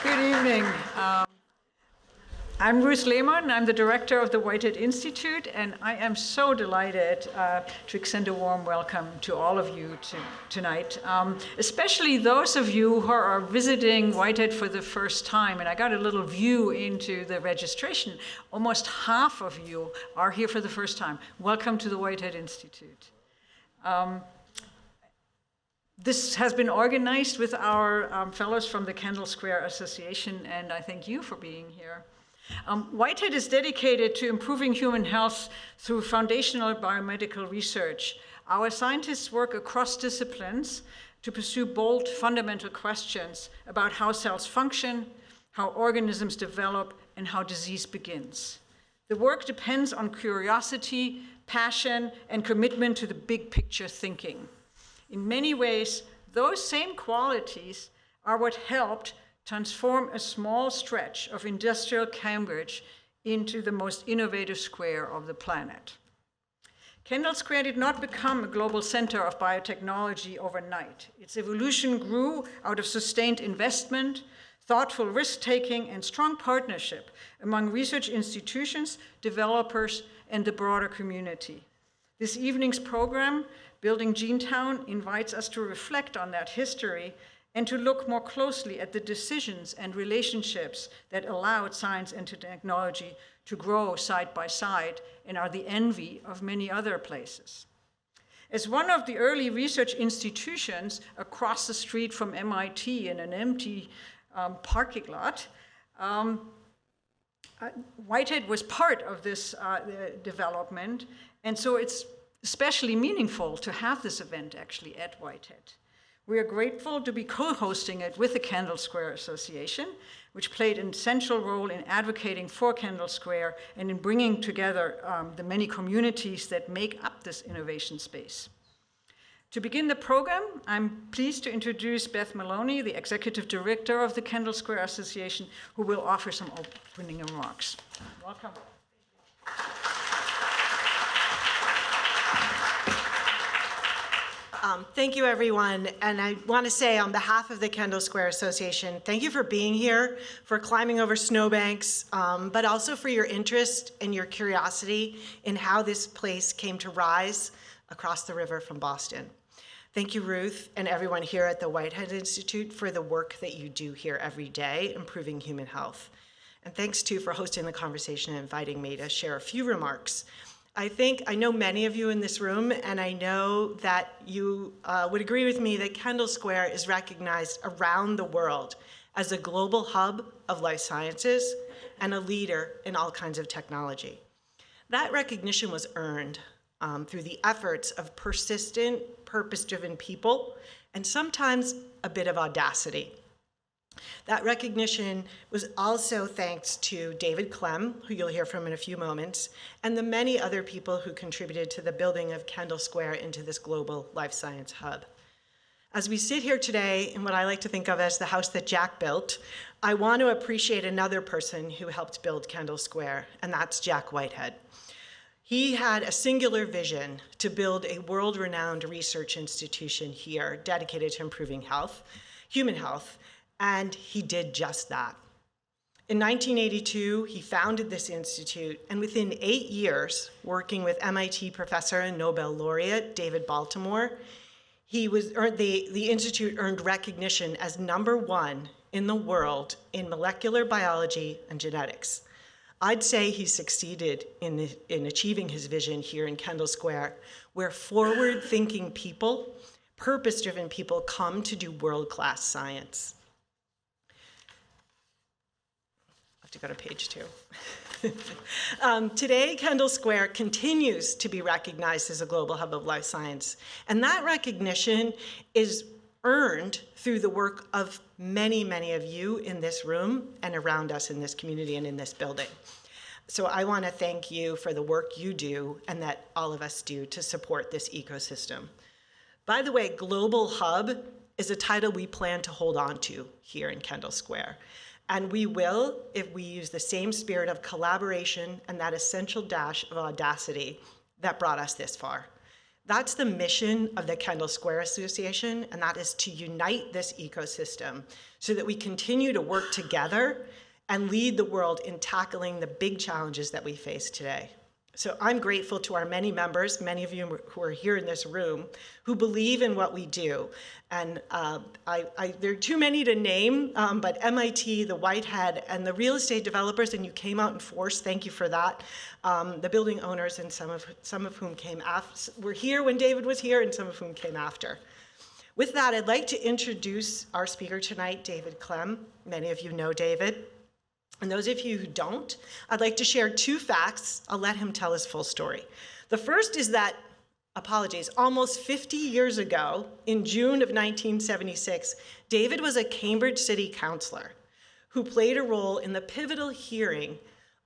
Good evening. I'm Ruth Lehmann. I'm the director of the Whitehead Institute, and I am so delighted to extend a warm welcome to all of you tonight, especially those of you who are visiting Whitehead for the first time. And I got a little view into the registration. Almost half of you are here for the first time. Welcome to the Whitehead Institute. This has been organized with our fellows from the Kendall Square Association, and I thank you for being here. Whitehead is dedicated to improving human health through foundational biomedical research. Our scientists work across disciplines to pursue bold, fundamental questions about how cells function, how organisms develop, and how disease begins. The work depends on curiosity, passion, and commitment to the big picture thinking. In many ways, those same qualities are what helped transform a small stretch of industrial Cambridge into the most innovative square of the planet. Kendall Square did not become a global center of biotechnology overnight. Its evolution grew out of sustained investment, thoughtful risk-taking, and strong partnership among research institutions, developers, and the broader community. This evening's program, Building Genetown, invites us to reflect on that history and to look more closely at the decisions and relationships that allowed science and technology to grow side by side and are the envy of many other places. As one of the early research institutions across the street from MIT in an empty parking lot, Whitehead was part of this development, and so it's especially meaningful to have this event actually at Whitehead. We are grateful to be co-hosting it with the Kendall Square Association, which played an essential role in advocating for Kendall Square and in bringing together the many communities that make up this innovation space. To begin the program, I'm pleased to introduce Beth Maloney, the Executive Director of the Kendall Square Association, who will offer some opening remarks. Welcome. Thank you, everyone. And I want to say on behalf of the Kendall Square Association, thank you for being here, for climbing over snowbanks, but also for your interest and your curiosity in how this place came to rise across the river from Boston. Thank you, Ruth, and everyone here at the Whitehead Institute for the work that you do here every day, improving human health. And thanks, too, for hosting the conversation and inviting me to share a few remarks. I know many of you in this room, and I know that you would agree with me that Kendall Square is recognized around the world as a global hub of life sciences and a leader in all kinds of technology. That recognition was earned through the efforts of persistent, purpose-driven people, and sometimes a bit of audacity. That recognition was also thanks to David Clem, who you'll hear from in a few moments, and the many other people who contributed to the building of Kendall Square into this global life science hub. As we sit here today in what I like to think of as the house that Jack built, I want to appreciate another person who helped build Kendall Square, and that's Jack Whitehead. He had a singular vision to build a world-renowned research institution here dedicated to improving health, human health, and he did just that. In 1982, he founded this institute, and within 8 years, working with MIT professor and Nobel laureate David Baltimore, the institute earned recognition as #1 in the world in molecular biology and genetics. I'd say he succeeded in achieving his vision here in Kendall Square, where forward-thinking people, purpose-driven people come to do world-class science. To go to page 2. Today, Kendall Square continues to be recognized as a global hub of life science, and that recognition is earned through the work of many, many of you in this room and around us in this community and in this building. So I want to thank you for the work you do and that all of us do to support this ecosystem. By the way, Global Hub is a title we plan to hold on to here in Kendall Square. And we will if we use the same spirit of collaboration and that essential dash of audacity that brought us this far. That's the mission of the Kendall Square Association, and that is to unite this ecosystem so that we continue to work together and lead the world in tackling the big challenges that we face today. So I'm grateful to our many members, many of you who are here in this room, who believe in what we do. And there are too many to name, but MIT, the Whitehead, and the real estate developers, and you came out in force, thank you for that. The building owners, and some of whom were here when David was here, and some of whom came after. With that, I'd like to introduce our speaker tonight, David Clem. Many of you know David. And those of you who don't, I'd like to share 2 facts. I'll let him tell his full story. The first is that, almost 50 years ago, in June of 1976, David was a Cambridge City councilor who played a role in the pivotal hearing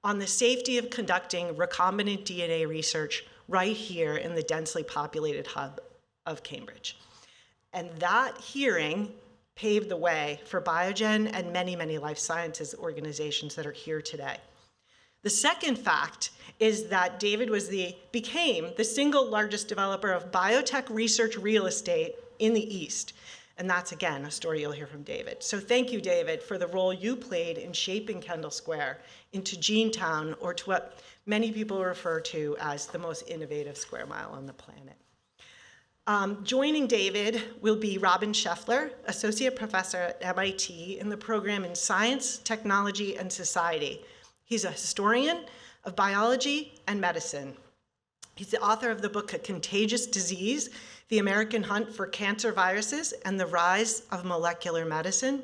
on the safety of conducting recombinant DNA research right here in the densely populated hub of Cambridge. And that hearing paved the way for Biogen and many, many life sciences organizations that are here today. The second fact is that David became the single largest developer of biotech research real estate in the East. And that's, again, a story you'll hear from David. So thank you, David, for the role you played in shaping Kendall Square into Genetown, or to what many people refer to as the most innovative square mile on the planet. Joining David will be Robin Scheffler, Associate Professor at MIT in the program in Science, Technology, and Society. He's a historian of biology and medicine. He's the author of the book A Contagious Disease, The American Hunt for Cancer Viruses and the Rise of Molecular Medicine.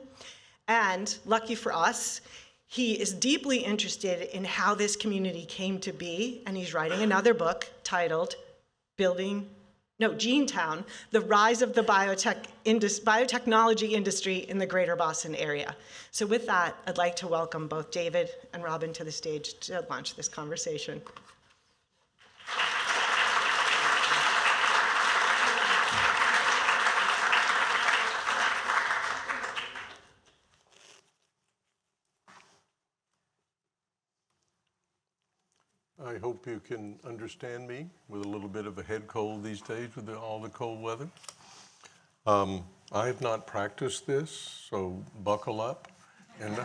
And lucky for us, he is deeply interested in how this community came to be, and he's writing another book titled Genetown, The Rise of the Biotechnology Industry in the Greater Boston Area. So with that, I'd like to welcome both David and Robin to the stage to launch this conversation. I hope you can understand me with a little bit of a head cold these days with all the cold weather. I have not practiced this, so buckle up, and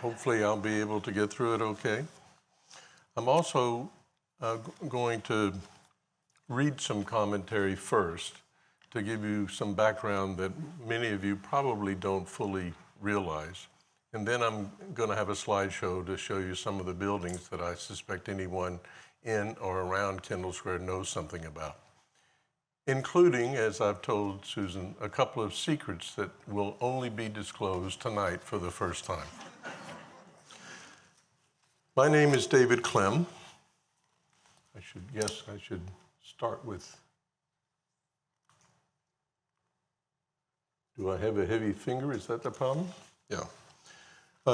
hopefully I'll be able to get through it okay. I'm also going to read some commentary first to give you some background that many of you probably don't fully realize. And then I'm going to have a slideshow to show you some of the buildings that I suspect anyone in or around Kendall Square knows something about, including, as I've told Susan, a couple of secrets that will only be disclosed tonight for the first time. My name is David Clem. I should start with, do I have a heavy finger? Is that the problem? Yeah.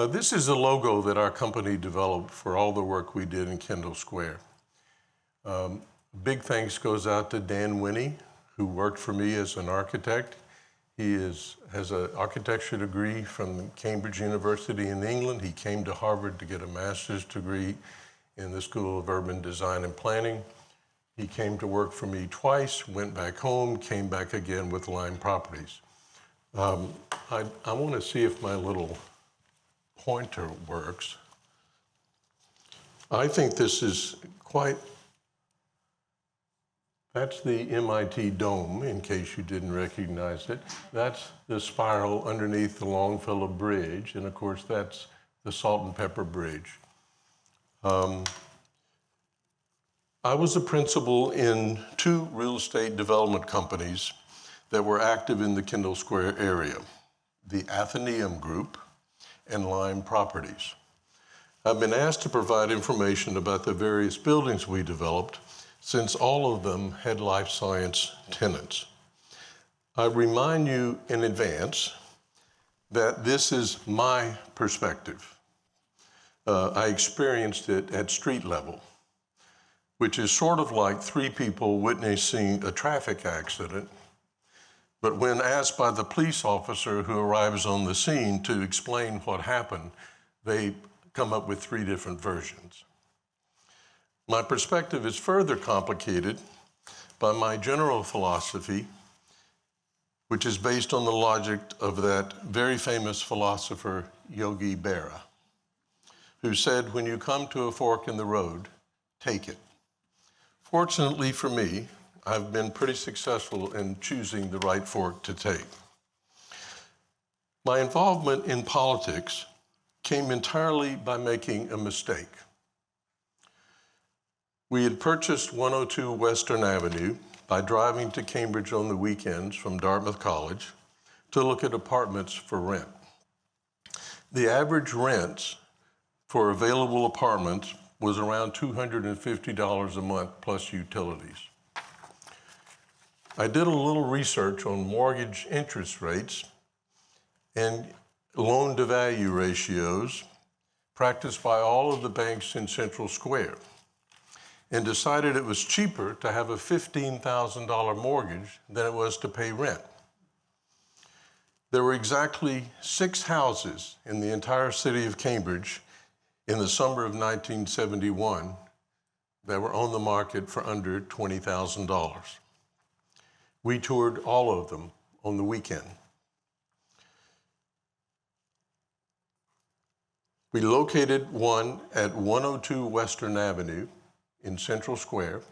This is a logo that our company developed for all the work we did in Kendall Square. Big thanks goes out to Dan Winnie, who worked for me as an architect. He has an architecture degree from Cambridge University in England. He came to Harvard to get a master's degree in the School of Urban Design and Planning. He came to work for me twice, went back home, came back again with Lime Properties. I want to see if my little pointer works. I think this is that's the MIT dome, in case you didn't recognize it. That's the spiral underneath the Longfellow Bridge, and of course that's the Salt and Pepper Bridge. I was a principal in 2 real estate development companies that were active in the Kendall Square area, the Athenaeum Group and Lime Properties. I've been asked to provide information about the various buildings we developed, since all of them had life science tenants. I remind you in advance that this is my perspective. I experienced it at street level, which is sort of like 3 people witnessing a traffic accident. But when asked by the police officer who arrives on the scene to explain what happened, they come up with 3 different versions. My perspective is further complicated by my general philosophy, which is based on the logic of that very famous philosopher, Yogi Berra, who said, when you come to a fork in the road, take it. Fortunately for me, I've been pretty successful in choosing the right fork to take. My involvement in politics came entirely by making a mistake. We had purchased 102 Western Avenue by driving to Cambridge on the weekends from Dartmouth College to look at apartments for rent. The average rent for available apartments was around $250 a month plus utilities. I did a little research on mortgage interest rates and loan-to-value ratios practiced by all of the banks in Central Square, and decided it was cheaper to have a $15,000 mortgage than it was to pay rent. There were exactly 6 houses in the entire city of Cambridge in the summer of 1971 that were on the market for under $20,000. We toured all of them on the weekend. We located one at 102 Western Avenue in Central Square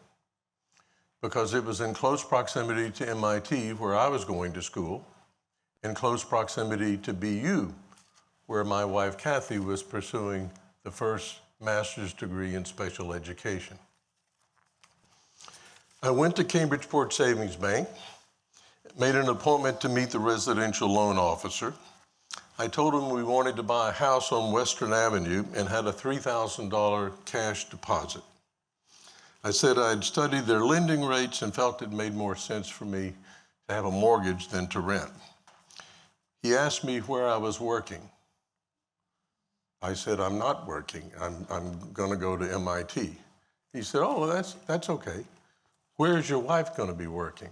because it was in close proximity to MIT, where I was going to school, and close proximity to BU, where my wife Kathy was pursuing the first master's degree in special education. I went to Cambridgeport Savings Bank, made an appointment to meet the residential loan officer. I told him we wanted to buy a house on Western Avenue and had a $3,000 cash deposit. I said I'd studied their lending rates and felt it made more sense for me to have a mortgage than to rent. He asked me where I was working. I said, I'm not working. I'm going to go to MIT. He said, oh, that's okay. Where's your wife going to be working?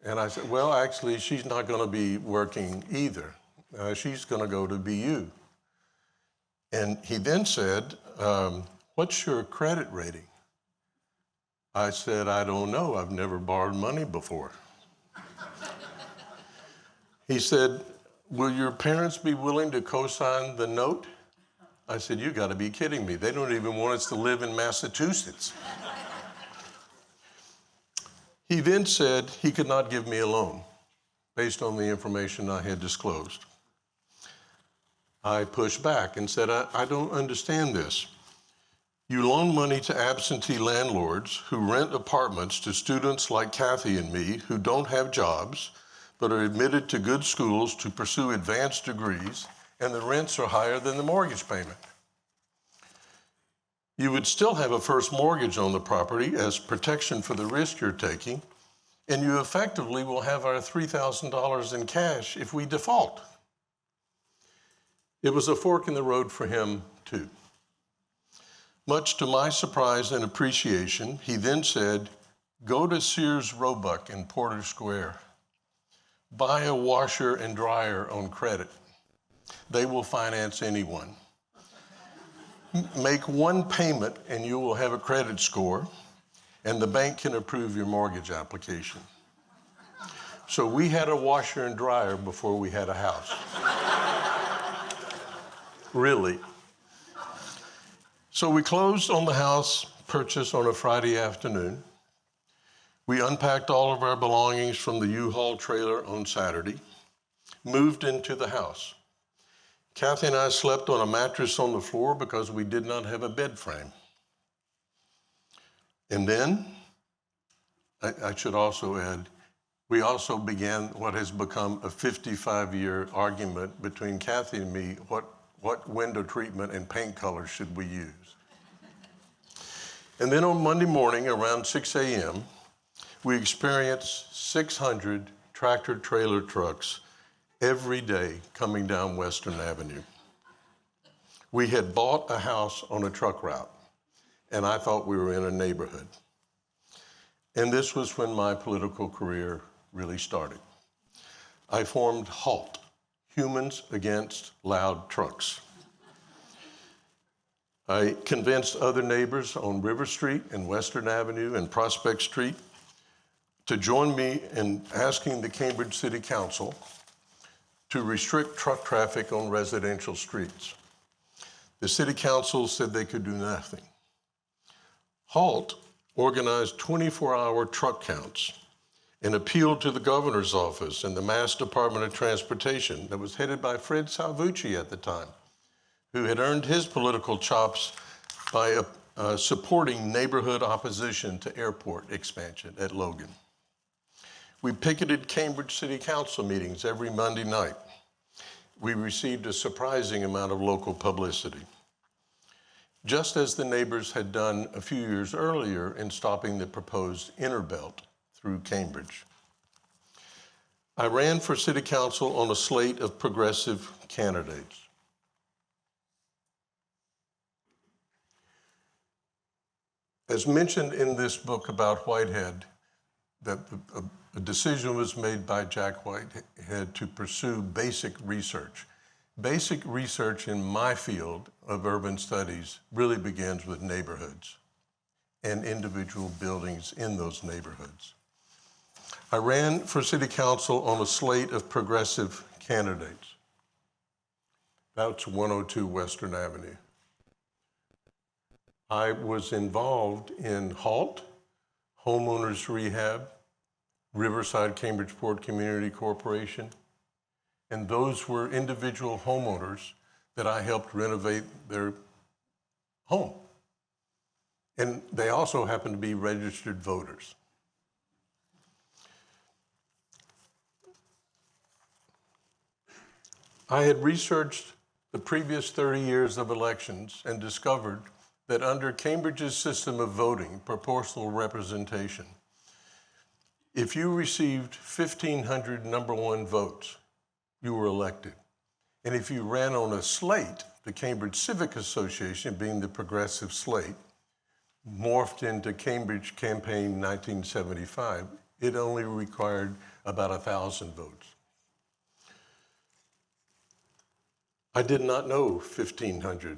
And I said, well, actually, she's not going to be working either. She's going to go to BU. And he then said, what's your credit rating? I said, I don't know. I've never borrowed money before. He said, will your parents be willing to co-sign the note? I said, you got to be kidding me. They don't even want us to live in Massachusetts. He then said he could not give me a loan based on the information I had disclosed. I pushed back and said, I don't understand this. You loan money to absentee landlords who rent apartments to students like Kathy and me who don't have jobs, but are admitted to good schools to pursue advanced degrees, and the rents are higher than the mortgage payment. You would still have a first mortgage on the property as protection for the risk you're taking, and you effectively will have our $3,000 in cash if we default. It was a fork in the road for him, too. Much to my surprise and appreciation, he then said, go to Sears Roebuck in Porter Square. Buy a washer and dryer on credit. They will finance anyone. Make one payment and you will have a credit score, and the bank can approve your mortgage application. So we had a washer and dryer before we had a house. Really. So we closed on the house purchase on a Friday afternoon. We unpacked all of our belongings from the U-Haul trailer on Saturday, moved into the house. Kathy and I slept on a mattress on the floor because we did not have a bed frame. And then, I should also add, we also began what has become a 55-year argument between Kathy and me, what window treatment and paint color should we use? And then on Monday morning around 6 a.m., we experienced 600 tractor-trailer trucks every day coming down Western Avenue. We had bought a house on a truck route, and I thought we were in a neighborhood. And this was when my political career really started. I formed HALT, Humans Against Loud Trucks. I convinced other neighbors on River Street and Western Avenue and Prospect Street to join me in asking the Cambridge City Council to restrict truck traffic on residential streets. The City Council said they could do nothing. HALT organized 24-hour truck counts and appealed to the governor's office and the Mass Department of Transportation that was headed by Fred Salvucci at the time, who had earned his political chops by supporting neighborhood opposition to airport expansion at Logan. We picketed Cambridge City Council meetings every Monday night. We received a surprising amount of local publicity, just as the neighbors had done a few years earlier in stopping the proposed inner belt through Cambridge. I ran for City Council on a slate of progressive candidates. As mentioned in this book about Whitehead, that a decision was made by Jack Whitehead to pursue basic research. Basic research in my field of urban studies really begins with neighborhoods and individual buildings in those neighborhoods. I ran for City Council on a slate of progressive candidates. That's 102 Western Avenue. I was involved in HALT, Homeowners Rehab, Riverside Cambridgeport Community Corporation, and those were individual homeowners that I helped renovate their home. And they also happened to be registered voters. I had researched the previous 30 years of elections and discovered that under Cambridge's system of voting, proportional representation, if you received 1,500 number one votes, you were elected. And if you ran on a slate, the Cambridge Civic Association, being the progressive slate, morphed into Cambridge Campaign 1975, it only required about 1,000 votes. I did not know 1,500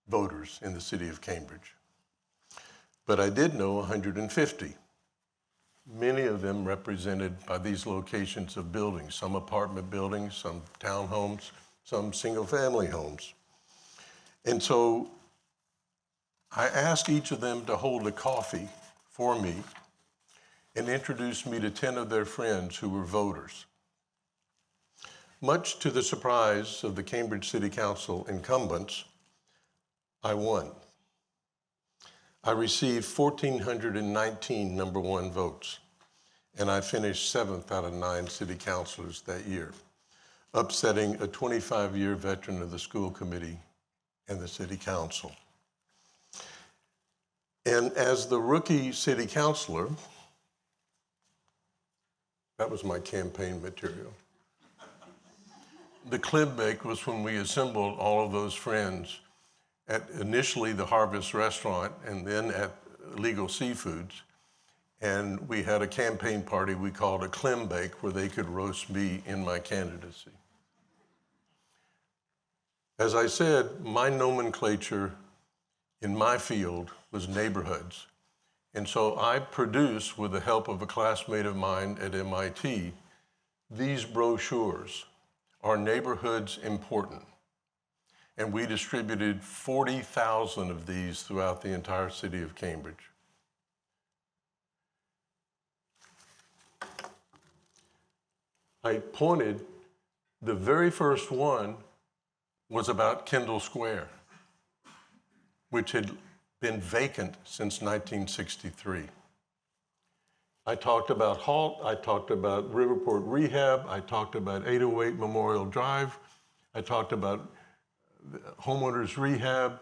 voters in the city of Cambridge, but I did know 150. Many of them represented by these locations of buildings, some apartment buildings, some townhomes, some single-family homes. And so I asked each of them to hold a coffee for me and introduce me to 10 of their friends who were voters. Much to the surprise of the Cambridge City Council incumbents, I won. I received 1,419 number one votes, and I finished 7th out of 9 city councilors that year, upsetting a 25-year veteran of the school committee and the city council. And as the rookie city councilor, that was my campaign material. The Clem bake was when we assembled all of those friends at initially the Harvest Restaurant and then at Legal Seafoods. And we had a campaign party we called a Clem bake where they could roast me in my candidacy. As I said, my nomenclature in my field was neighborhoods. And so I produced, with the help of a classmate of mine at MIT, these brochures, Are Neighborhoods Important? And we distributed 40,000 of these throughout the entire city of Cambridge. I pointed, the very first one was about Kendall Square, which had been vacant since 1963. I talked about HALT, I talked about Riverport Rehab, I talked about 808 Memorial Drive, I talked about Homeowners Rehab,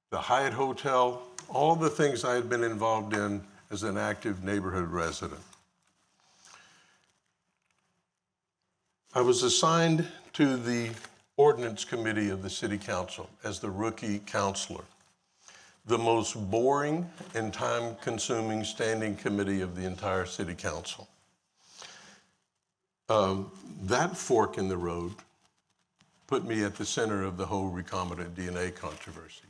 the Hyatt Hotel, all the things I had been involved in as an active neighborhood resident. I was assigned to the Ordinance Committee of the City Council as the rookie councilor, the most boring and time-consuming standing committee of the entire City Council. That fork in the road put me at the center of the whole recombinant DNA controversy.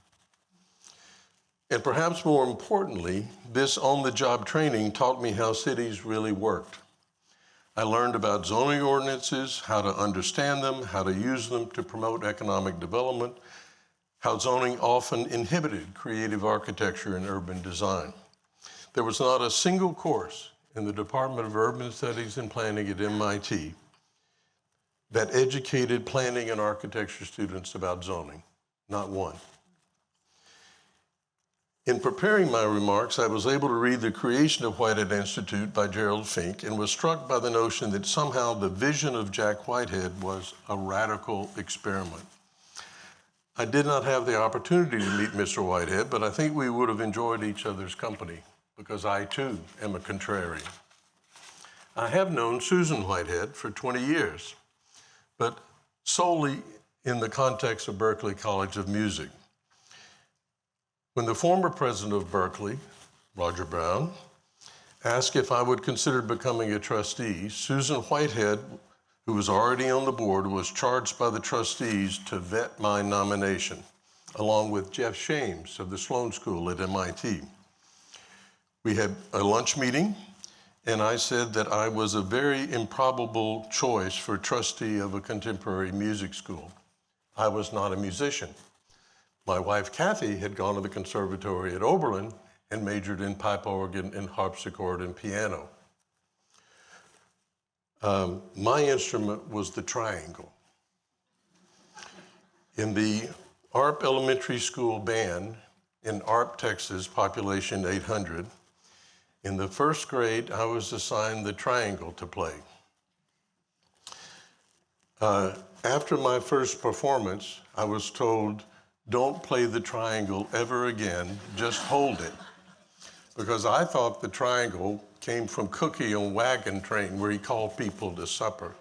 And perhaps more importantly, this on-the-job training taught me how cities really worked. I learned about zoning ordinances, how to understand them, how to use them to promote economic development, how zoning often inhibited creative architecture and urban design. There was not a single course in the Department of Urban Studies and Planning at MIT that educated planning and architecture students about zoning, not one. In preparing my remarks, I was able to read The Creation of Whitehead Institute by Gerald Fink and was struck by the notion that somehow the vision of Jack Whitehead was a radical experiment. I did not have the opportunity to meet Mr. Whitehead, but I think we would have enjoyed each other's company because I too am a contrarian. I have known Susan Whitehead for 20 years, but solely in the context of Berklee College of Music. When the former president of Berkeley, Roger Brown, asked if I would consider becoming a trustee, Susan Whitehead, who was already on the board, was charged by the trustees to vet my nomination, along with Jeff Shames of the Sloan School at MIT. We had a lunch meeting, and I said that I was a very improbable choice for trustee of a contemporary music school. I was not a musician. My wife, Kathy, had gone to the conservatory at Oberlin and majored in pipe organ and harpsichord and piano. My instrument was the triangle. In the ARP Elementary School band in ARP, Texas, population 800, in the first grade, I was assigned the triangle to play. After my first performance, I was told, "Don't play the triangle ever again, just hold it." Because I thought the triangle came from Cookie on Wagon Train, where he called people to supper.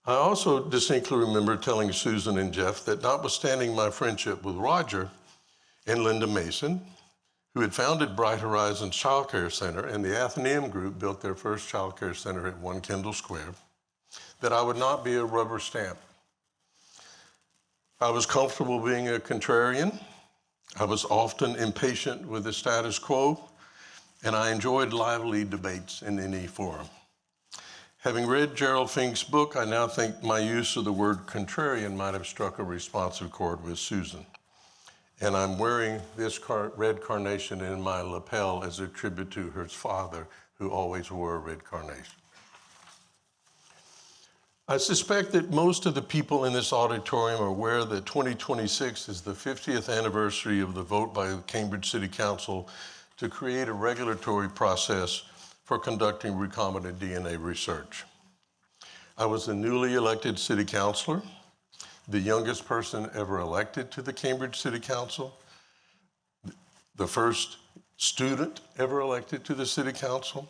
I also distinctly remember telling Susan and Jeff that notwithstanding my friendship with Roger and Linda Mason, who had founded Bright Horizons Child Care Center, and the Athenaeum Group built their first child care center at 1 Kendall Square, that I would not be a rubber stamp. I was comfortable being a contrarian. I was often impatient with the status quo, and I enjoyed lively debates in any forum. Having read Gerald Fink's book, I now think my use of the word contrarian might have struck a responsive chord with Susan. And I'm wearing this red carnation in my lapel as a tribute to her father, who always wore a red carnation. I suspect that most of the people in this auditorium are aware that 2026 is the 50th anniversary of the vote by the Cambridge City Council to create a regulatory process for conducting recombinant DNA research. I was a newly elected city councilor, the youngest person ever elected to the Cambridge City Council, the first student ever elected to the city council,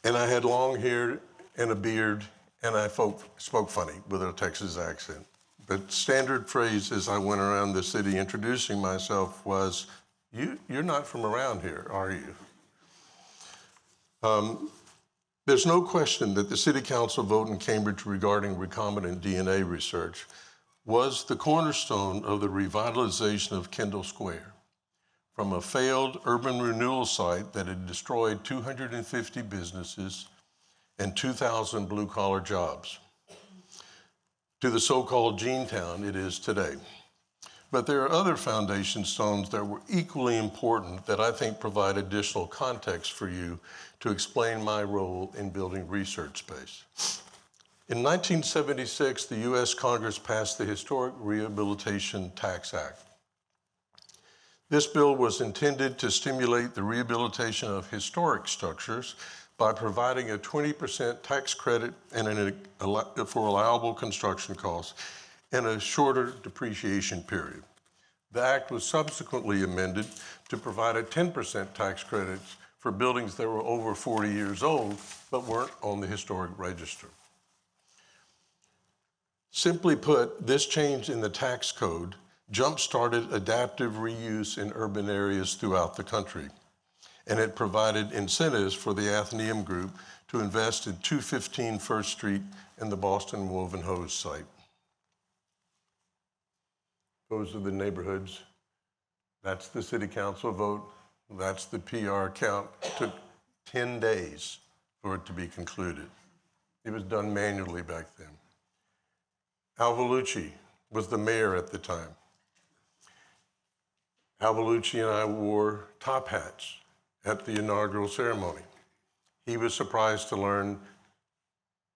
and I had long hair and a beard, and I spoke funny with a Texas accent. But standard phrase as I went around the city introducing myself was, you're not from around here, are you? There's no question that the City Council vote in Cambridge regarding recombinant DNA research was the cornerstone of the revitalization of Kendall Square, from a failed urban renewal site that had destroyed 250 businesses and 2,000 blue-collar jobs, to the so-called Genetown it is today. But there are other foundation stones that were equally important that I think provide additional context for you to explain my role in building research space. In 1976, the U.S. Congress passed the Historic Rehabilitation Tax Act. This bill was intended to stimulate the rehabilitation of historic structures by providing a 20% tax credit and for allowable construction costs and a shorter depreciation period. The act was subsequently amended to provide a 10% tax credit for buildings that were over 40 years old but weren't on the historic register. Simply put, this change in the tax code jump-started adaptive reuse in urban areas throughout the country, and it provided incentives for the Athenaeum Group to invest in 215 First Street and the Boston Woven Hose site. Those are the neighborhoods That's the city council vote. That's the PR count. It took 10 days for it to be concluded. It was done manually back then. Al Vellucci was the mayor at the time. Al Vellucci and I wore top hats at the inaugural ceremony. He was surprised to learn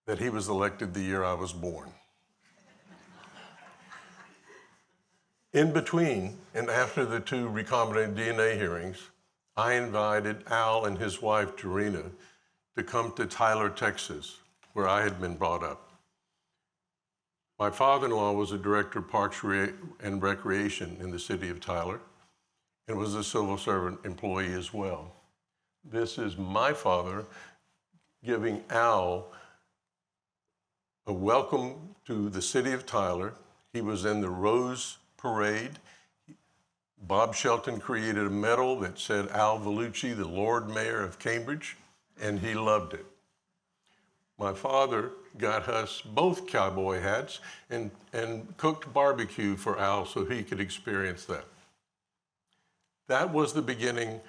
that he was elected the year I was born. In between and after the two recombinant DNA hearings, I invited Al and his wife, Dorena, to come to Tyler, Texas, where I had been brought up. My father-in-law was a director of Parks and Recreation in the city of Tyler and was a civil servant employee as well. This is my father giving Al a welcome to the city of Tyler. He was in the Rose Parade. Bob Shelton created a medal that said Al Vellucci, the Lord Mayor of Cambridge, and he loved it. My father got us both cowboy hats and cooked barbecue for Al so he could experience that. That was the beginning.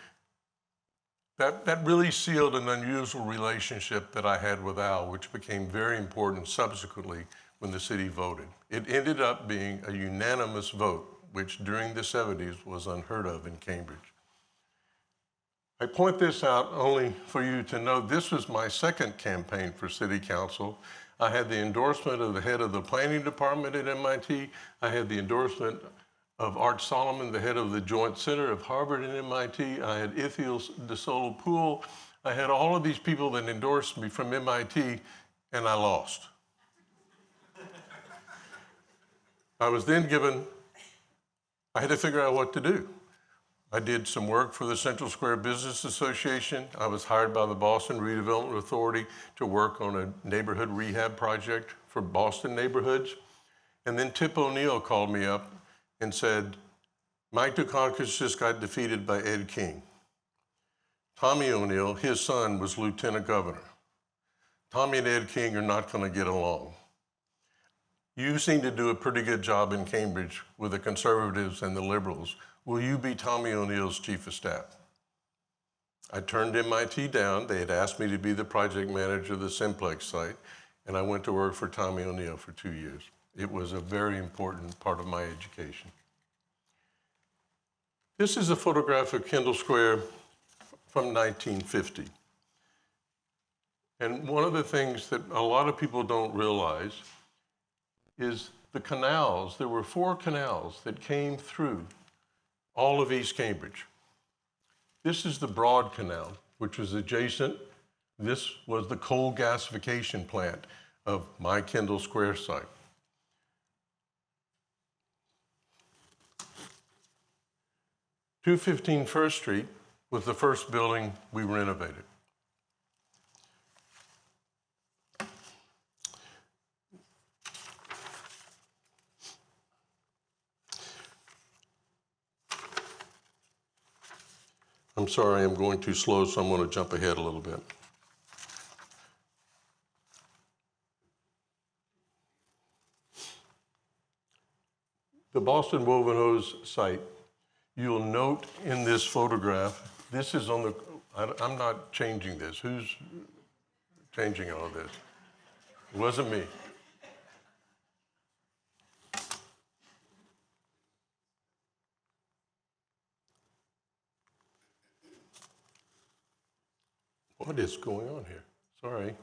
That really sealed an unusual relationship that I had with Al, which became very important subsequently when the city voted. It ended up being a unanimous vote, which during the 70s was unheard of in Cambridge. I point this out only for you to know this was my second campaign for city council. I had the endorsement of the head of the planning department at MIT. I had the endorsement of Art Solomon, the head of the Joint Center of Harvard and MIT. I had Ithiel de Solo Pool. I had all of these people that endorsed me from MIT, and I lost. I was then given, I had to figure out what to do. I did some work for the Central Square Business Association. I was hired by the Boston Redevelopment Authority to work on a neighborhood rehab project for Boston neighborhoods. And then Tip O'Neill called me up and said, Mike Dukakis just got defeated by Ed King. Tommy O'Neill, his son, was lieutenant governor. Tommy and Ed King are not going to get along. You seem to do a pretty good job in Cambridge with the conservatives and the liberals. Will you be Tommy O'Neill's chief of staff? I turned MIT down. They had asked me to be the project manager of the Simplex site, and I went to work for Tommy O'Neill for 2 years. It was a very important part of my education. This is a photograph of Kendall Square from 1950. And one of the things that a lot of people don't realize is the canals. There were 4 canals that came through all of East Cambridge. This is the Broad Canal, which was adjacent. This was the coal gasification plant of my Kendall Square site. 215 First Street was the first building we renovated. I'm sorry, I'm going too slow, so I'm going to jump ahead a little bit. The Boston Woven Hose site, you'll note in this photograph, this is on the, I'm not changing this. Who's changing all of this? It wasn't me. What is going on here? Sorry.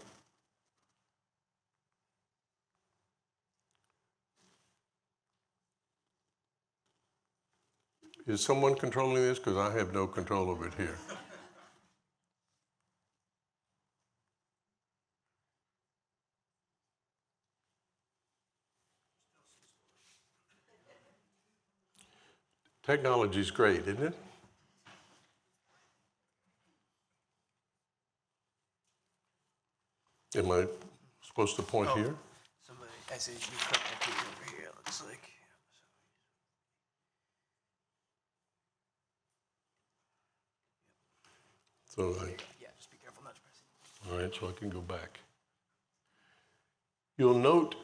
Is someone controlling this? Because I have no control over it here. Technology's great, isn't it? Am I supposed to point here? Somebody, I said you click the key over here, it looks like. So Yeah, just be careful not to press it. all right, so I can go back. You'll note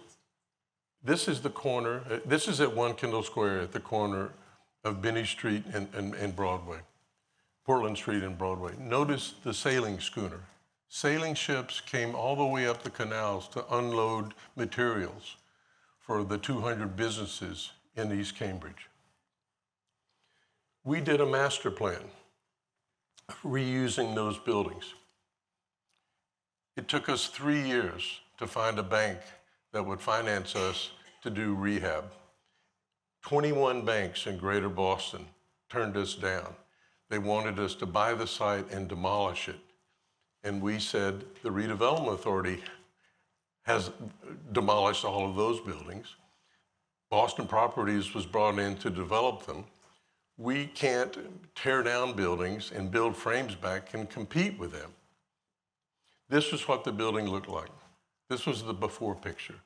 this is the corner. This is at 1 Kendall Square at the corner of Binney Street and Broadway, Portland Street and Broadway. Notice the sailing schooner. Sailing ships came all the way up the canals to unload materials for the 200 businesses in East Cambridge. We did a master plan of reusing those buildings. It took us 3 years to find a bank that would finance us to do rehab. 21 banks in Greater Boston turned us down. They wanted us to buy the site and demolish it. And we said, the Redevelopment Authority has demolished all of those buildings. Boston Properties was brought in to develop them. We can't tear down buildings and build frames back and compete with them. This is what the building looked like. This was the before picture.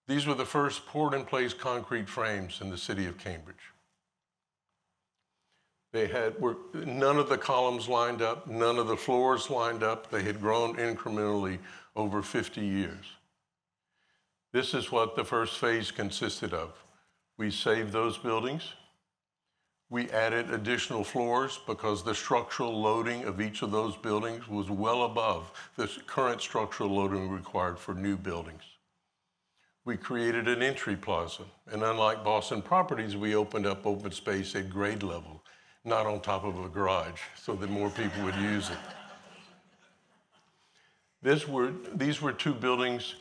These were the first poured-in-place concrete frames in the city of Cambridge. None of the columns lined up, none of the floors lined up. They had grown incrementally over 50 years. This is what the first phase consisted of. We saved those buildings. We added additional floors because the structural loading of each of those buildings was well above the current structural loading required for new buildings. We created an entry plaza, and unlike Boston Properties, we opened up open space at grade level, not on top of a garage, so that more people would use it. These were two buildings.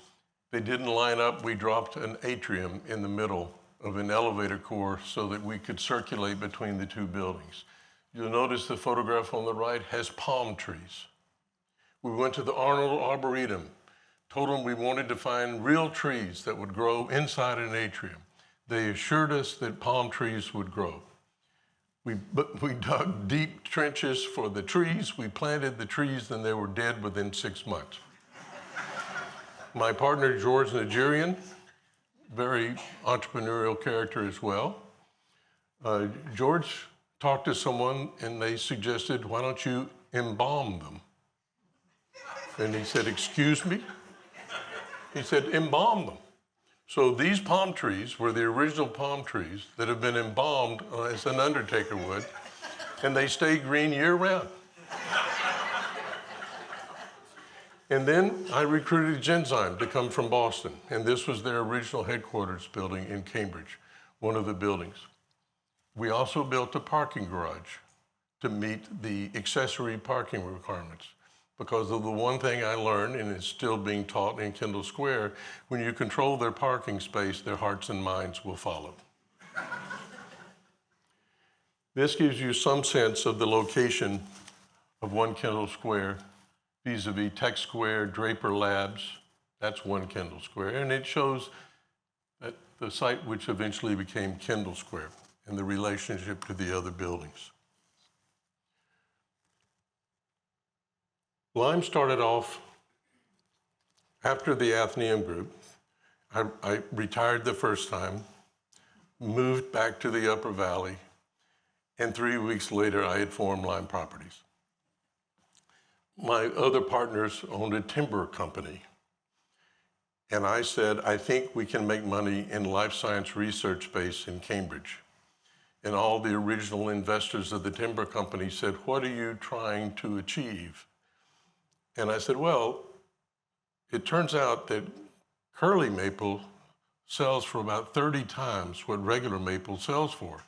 They didn't line up. We dropped an atrium in the middle of an elevator core so that we could circulate between the two buildings. You'll notice the photograph on the right has palm trees. We went to the Arnold Arboretum, told them we wanted to find real trees that would grow inside an atrium. They assured us that palm trees would grow. We dug deep trenches for the trees, we planted the trees, and they were dead within 6 months. My partner, George Nigerian, very entrepreneurial character as well. George talked to someone and they suggested, why don't you embalm them? And he said, excuse me? He said, embalm them. So these palm trees were the original palm trees that have been embalmed as an undertaker would, and they stay green year-round. And then I recruited Genzyme to come from Boston, and this was their original headquarters building in Cambridge, one of the buildings. We also built a parking garage to meet the accessory parking requirements. Because of the one thing I learned, and it's still being taught in Kendall Square, when you control their parking space, their hearts and minds will follow. This gives you some sense of the location of One Kendall Square vis-a-vis Tech Square, Draper Labs, that's One Kendall Square, and it shows that the site which eventually became Kendall Square and the relationship to the other buildings. Lime started off after the Athenaeum Group. I retired the first time, moved back to the Upper Valley, and 3 weeks later I had formed Lime Properties. My other partners owned a timber company. And I said, I think we can make money in life science research space in Cambridge. And all the original investors of the timber company said, what are you trying to achieve? And I said, well, it turns out that curly maple sells for about 30 times what regular maple sells for.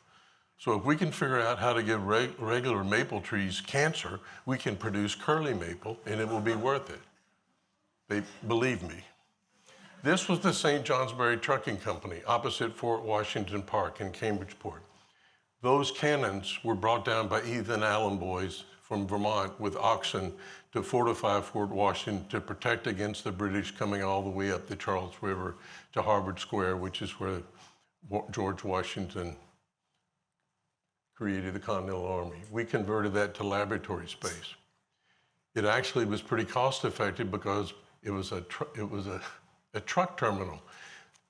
So if we can figure out how to give regular maple trees cancer, we can produce curly maple and it will be worth it. They believe me. This was the St. Johnsbury Trucking Company opposite Fort Washington Park in Cambridgeport. Those cannons were brought down by Ethan Allen boys from Vermont with oxen to fortify Fort Washington to protect against the British coming all the way up the Charles River to Harvard Square, which is where George Washington created the Continental Army. We converted that to laboratory space. It actually was pretty cost effective because it was a truck terminal.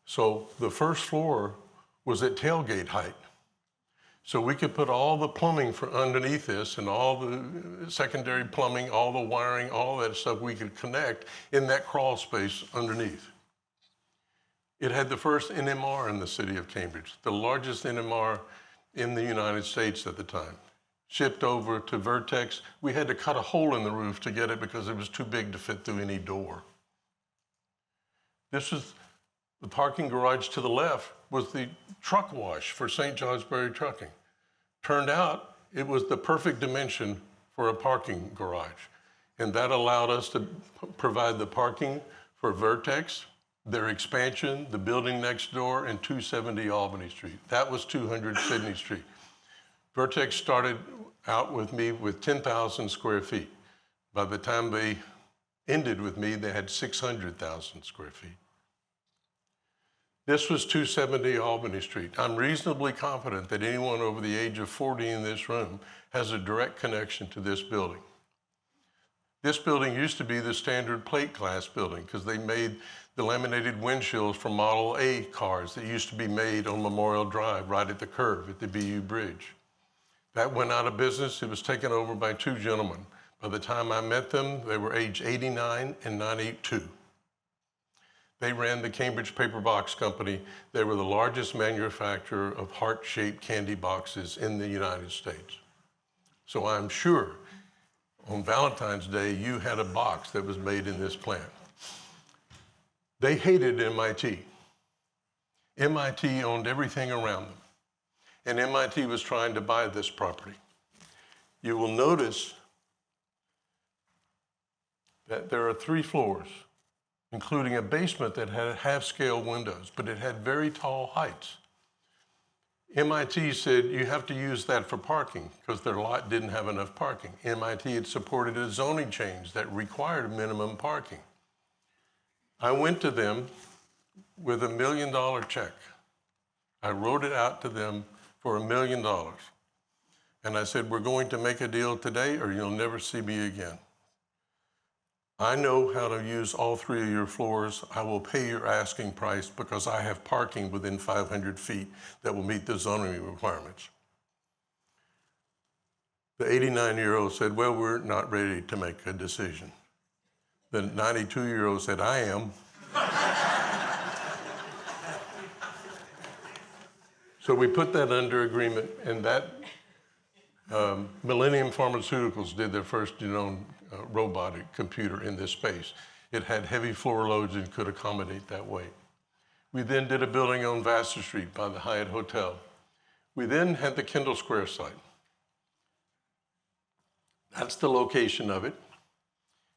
So the first floor was at tailgate height. So we could put all the plumbing for underneath this and all the secondary plumbing, all the wiring, all that stuff we could connect in that crawl space underneath. It had the first NMR in the city of Cambridge, the largest NMR in the United States at the time. Shipped over to Vertex. We had to cut a hole in the roof to get it because it was too big to fit through any door. This is the parking garage to the left was the truck wash for St. Johnsbury Trucking. Turned out it was the perfect dimension for a parking garage. And that allowed us to provide the parking for Vertex, their expansion, the building next door, and 270 Albany Street. That was 200 Sydney Street. Vertex started out with me with 10,000 square feet. By the time they ended with me, they had 600,000 square feet. This was 270 Albany Street. I'm reasonably confident that anyone over the age of 40 in this room has a direct connection to this building. This building used to be the standard plate glass building because they made the laminated windshields for Model A cars that used to be made on Memorial Drive right at the curve at the BU Bridge. That went out of business. It was taken over by two gentlemen. By the time I met them, they were age 89 and 92. They ran the Cambridge Paper Box Company. They were the largest manufacturer of heart-shaped candy boxes in the United States. So I'm sure on Valentine's Day, you had a box that was made in this plant. They hated MIT. MIT owned everything around them. And MIT was trying to buy this property. You will notice that there are 3 floors, including a basement that had half-scale windows, but it had very tall heights. MIT said, you have to use that for parking because their lot didn't have enough parking. MIT had supported a zoning change that required minimum parking. I went to them with $1 million check. I wrote it out to them for $1 million. And I said, we're going to make a deal today or you'll never see me again. I know how to use all 3 of your floors. I will pay your asking price because I have parking within 500 feet that will meet the zoning requirements. The 89-year-old said, well, we're not ready to make a decision. The 92-year-old said, I am. So we put that under agreement, and that Millennium Pharmaceuticals did their first genome robotic computer in this space. It had heavy floor loads and could accommodate that weight. We then did a building on Vassar Street by the Hyatt Hotel. We then had the Kendall Square site. That's the location of it.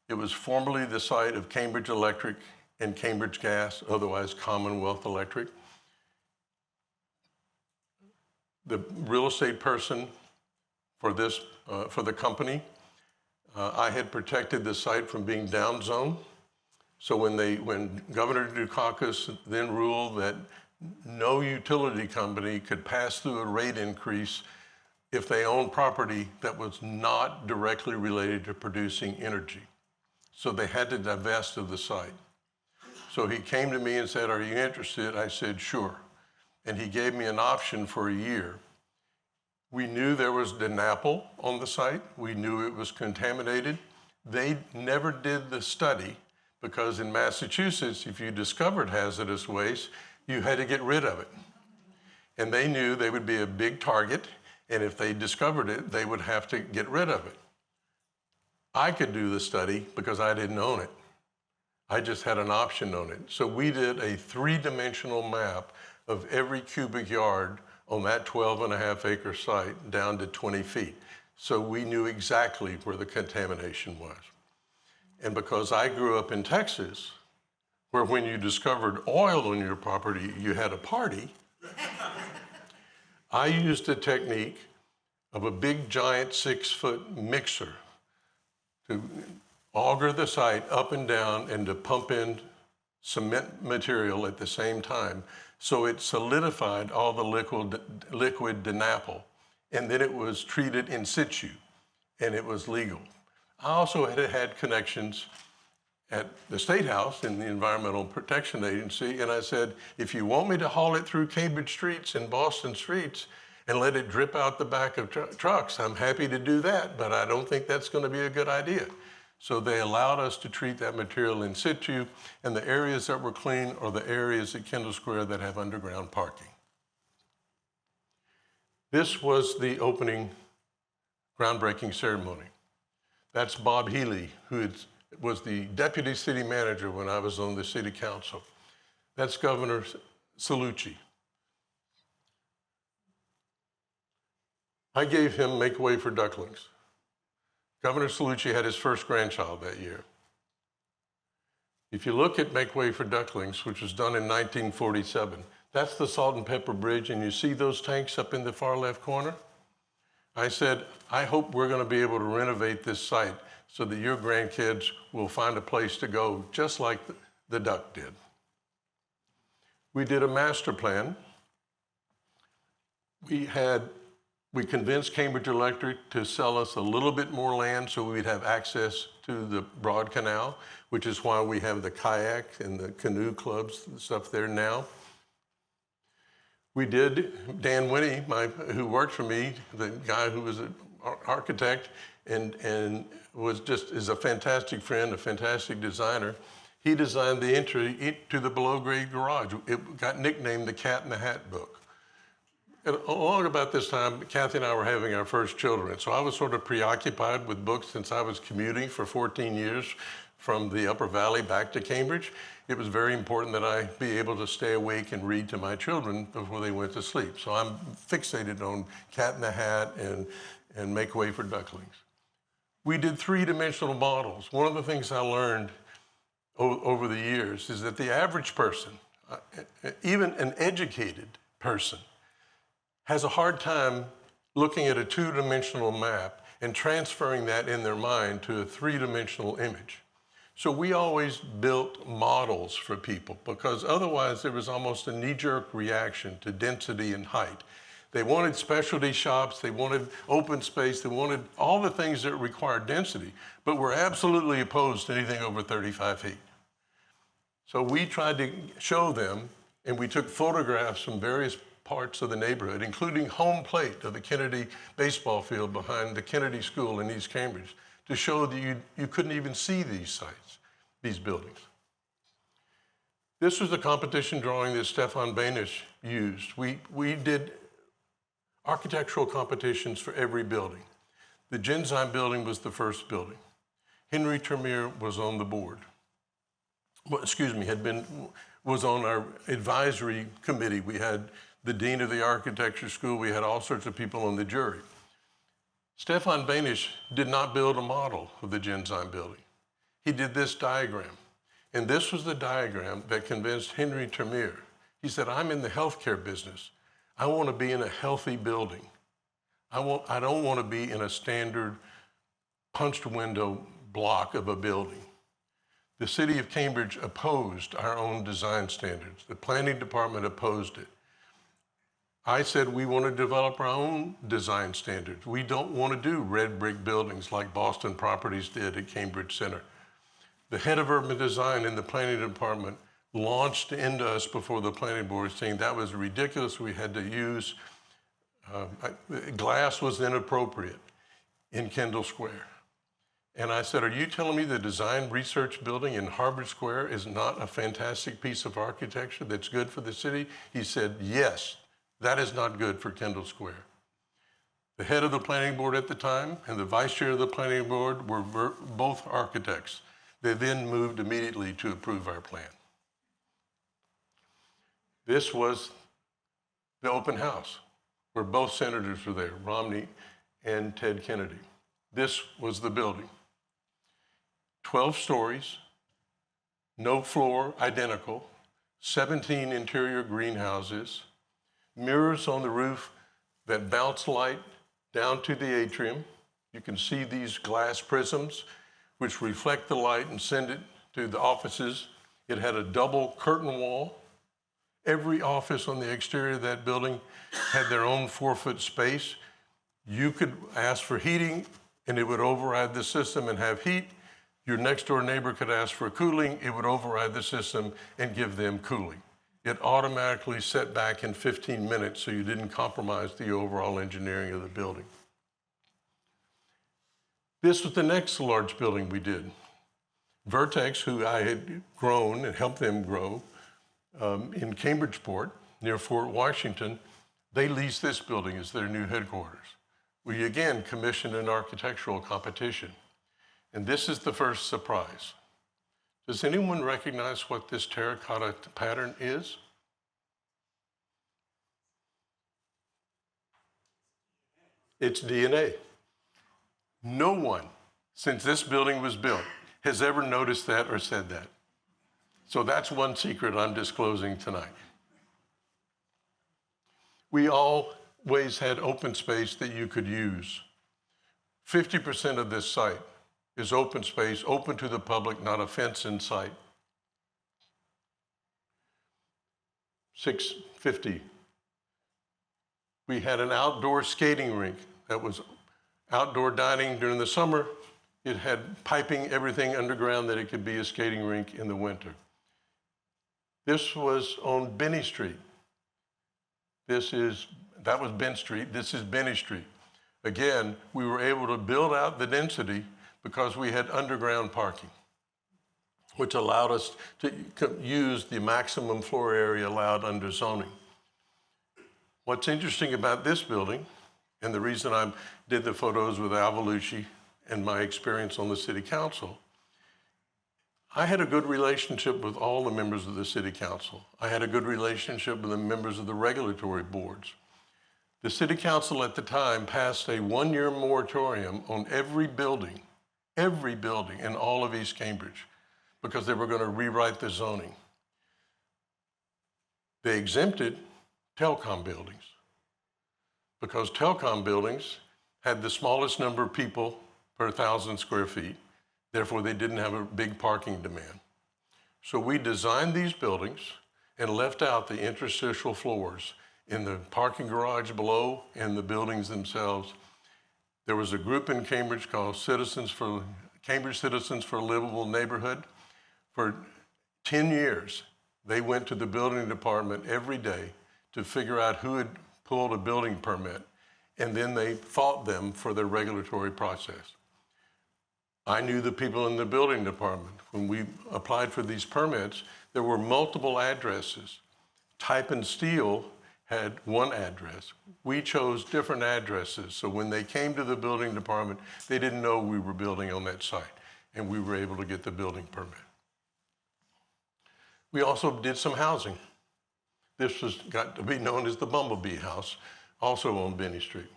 It was formerly the site of Cambridge Electric and Cambridge Gas, otherwise Commonwealth Electric. The real estate person for this, for the company, I had protected the site from being down zoned. So when Governor Dukakis then ruled that no utility company could pass through a rate increase if they owned property that was not directly related to producing energy. So they had to divest of the site. So he came to me and said, are you interested? I said, sure. And he gave me an option for a year. We knew there was DNAPL on the site. We knew it was contaminated. They never did the study because in Massachusetts, if you discovered hazardous waste, you had to get rid of it. And they knew they would be a big target, and if they discovered it, they would have to get rid of it. I could do the study because I didn't own it. I just had an option on it. So we did a 3-dimensional map of every cubic yard on that 12.5-acre site down to 20 feet. So we knew exactly where the contamination was. And because I grew up in Texas, where when you discovered oil on your property, you had a party, I used a technique of a big, giant 6-foot mixer to auger the site up and down and to pump in cement material at the same time. So it solidified all the liquid DNAPL, and then it was treated in situ, and it was legal. I also had connections at the State House in the Environmental Protection Agency, and I said, if you want me to haul it through Cambridge streets and Boston streets and let it drip out the back of trucks, I'm happy to do that, but I don't think that's going to be a good idea. So they allowed us to treat that material in situ, and the areas that were clean are the areas at Kendall Square that have underground parking. This was the opening groundbreaking ceremony. That's Bob Healy, who was the deputy city manager when I was on the city council. That's Governor Cellucci. I gave him Make Way for Ducklings. Governor Cellucci had his first grandchild that year. If you look at Make Way for Ducklings, which was done in 1947, that's the Salt and Pepper Bridge, and you see those tanks up in the far left corner? I said, I hope we're going to be able to renovate this site so that your grandkids will find a place to go just like the duck did. We did a master plan. We convinced Cambridge Electric to sell us a little bit more land so we'd have access to the Broad Canal, which is why we have the kayak and the canoe clubs and stuff there now. We did, Dan Winnie, who worked for me, the guy who was an architect and is a fantastic friend, a fantastic designer. He designed the entry to the below-grade garage. It got nicknamed the Cat in the Hat book. And along about this time, Kathy and I were having our first children. So I was sort of preoccupied with books since I was commuting for 14 years from the Upper Valley back to Cambridge. It was very important that I be able to stay awake and read to my children before they went to sleep. So I'm fixated on Cat in the Hat and Make Way for Ducklings. We did three-dimensional models. One of the things I learned over the years is that the average person, even an educated person, has a hard time looking at a two-dimensional map and transferring that in their mind to a three-dimensional image. So we always built models for people because otherwise there was almost a knee-jerk reaction to density and height. They wanted specialty shops, they wanted open space, they wanted all the things that require density, but were absolutely opposed to anything over 35 feet. So we tried to show them, and we took photographs from various parts of the neighborhood, including home plate of the Kennedy baseball field behind the Kennedy School in East Cambridge, to show that you couldn't even see these sites, these buildings. This was the competition drawing that Stefan Banish used. We did architectural competitions for every building. The Genetown building was the first building. Henry Termeer was on the board. Well, excuse me, was on our advisory committee. We had the dean of the architecture school. We had all sorts of people on the jury. Stefan Banish did not build a model of the Genetown building. He did this diagram. And this was the diagram that convinced Henry Termeer. He said, I'm in the healthcare business. I want to be in a healthy building. I don't want to be in a standard punched window block of a building. The city of Cambridge opposed our own design standards. The planning department opposed it. I said we want to develop our own design standards. We don't want to do red brick buildings like Boston Properties did at Cambridge Center. The head of urban design in the planning department launched into us before the planning board saying that was ridiculous. We had to use, glass was inappropriate in Kendall Square. And I said, are you telling me the design research building in Harvard Square is not a fantastic piece of architecture that's good for the city? He said, yes, that is not good for Kendall Square. The head of the planning board at the time and the vice chair of the planning board were both architects. They then moved immediately to approve our plan. This was the open house where both senators were there, Romney and Ted Kennedy. This was the building. 12 stories, no floor, identical, 17 interior greenhouses, mirrors on the roof that bounce light down to the atrium. You can see these glass prisms which reflect the light and send it to the offices. It had a double curtain wall. Every office on the exterior of that building had their own 4-foot space. You could ask for heating and it would override the system and have heat. Your next door neighbor could ask for cooling, it would override the system and give them cooling. It automatically set back in 15 minutes so you didn't compromise the overall engineering of the building. This was the next large building we did. Vertex, who I had grown and helped them grow in Cambridgeport near Fort Washington, They leased this building as their new headquarters. We again commissioned an architectural competition. And this is the first surprise. Does anyone recognize what this terracotta pattern is? It's DNA. No one, since this building was built, has ever noticed that or said that. So that's one secret I'm disclosing tonight. We always had open space that you could use. 50% of this site is open space, open to the public, not a fence in sight. 650. We had an outdoor skating rink that was outdoor dining during the summer. It had piping, everything underground that it could be a skating rink in the winter. This was on Binney Street. That was Ben Street. This is Binney Street. Again, we were able to build out the density because we had underground parking, which allowed us to use the maximum floor area allowed under zoning. What's interesting about this building, and the reason I did the photos with Alvalucci and my experience on the city council, I had a good relationship with all the members of the city council. I had a good relationship with the members of the regulatory boards. The city council at the time passed a 1-year moratorium on every building in all of East Cambridge, because they were going to rewrite the zoning. They exempted telecom buildings, because telecom buildings had the smallest number of people per 1,000 square feet. Therefore, they didn't have a big parking demand. So we designed these buildings and left out the interstitial floors in the parking garage below and the buildings themselves. There was a group in Cambridge called Cambridge Citizens for a Livable Neighborhood. For 10 years, they went to the building department every day to figure out who had pulled a building permit, and then they fought them for their regulatory process. I knew the people in the building department. When we applied for these permits, there were multiple addresses. Type and Steel had one address. We chose different addresses, so when they came to the building department, they didn't know we were building on that site, and we were able to get the building permit. We also did some housing. This got to be known as the Bumblebee House, also on Binney Street.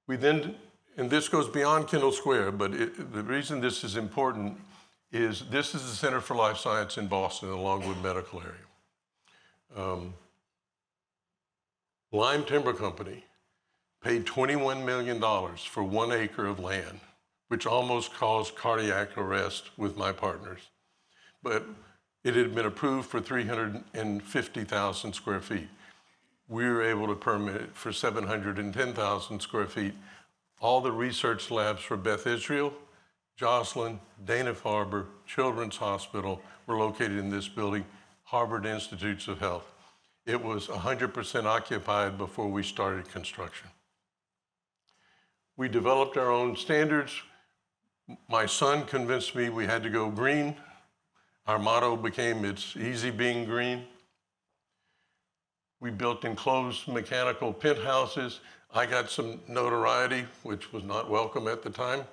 We then, and this goes beyond Kendall Square, but the reason this is important is this is the Center for Life Science in Boston, the Longwood Medical Area. Lime Timber Company paid $21 million for 1 acre of land, which almost caused cardiac arrest with my partners. But it had been approved for 350,000 square feet. We were able to permit it for 710,000 square feet. All the research labs for Beth Israel, Joslin, Dana-Farber, Children's Hospital were located in this building, Harvard Institutes of Health. It was 100% occupied before we started construction. We developed our own standards. My son convinced me we had to go green. Our motto became, "It's easy being green." We built enclosed mechanical penthouses. I got some notoriety, which was not welcome at the time,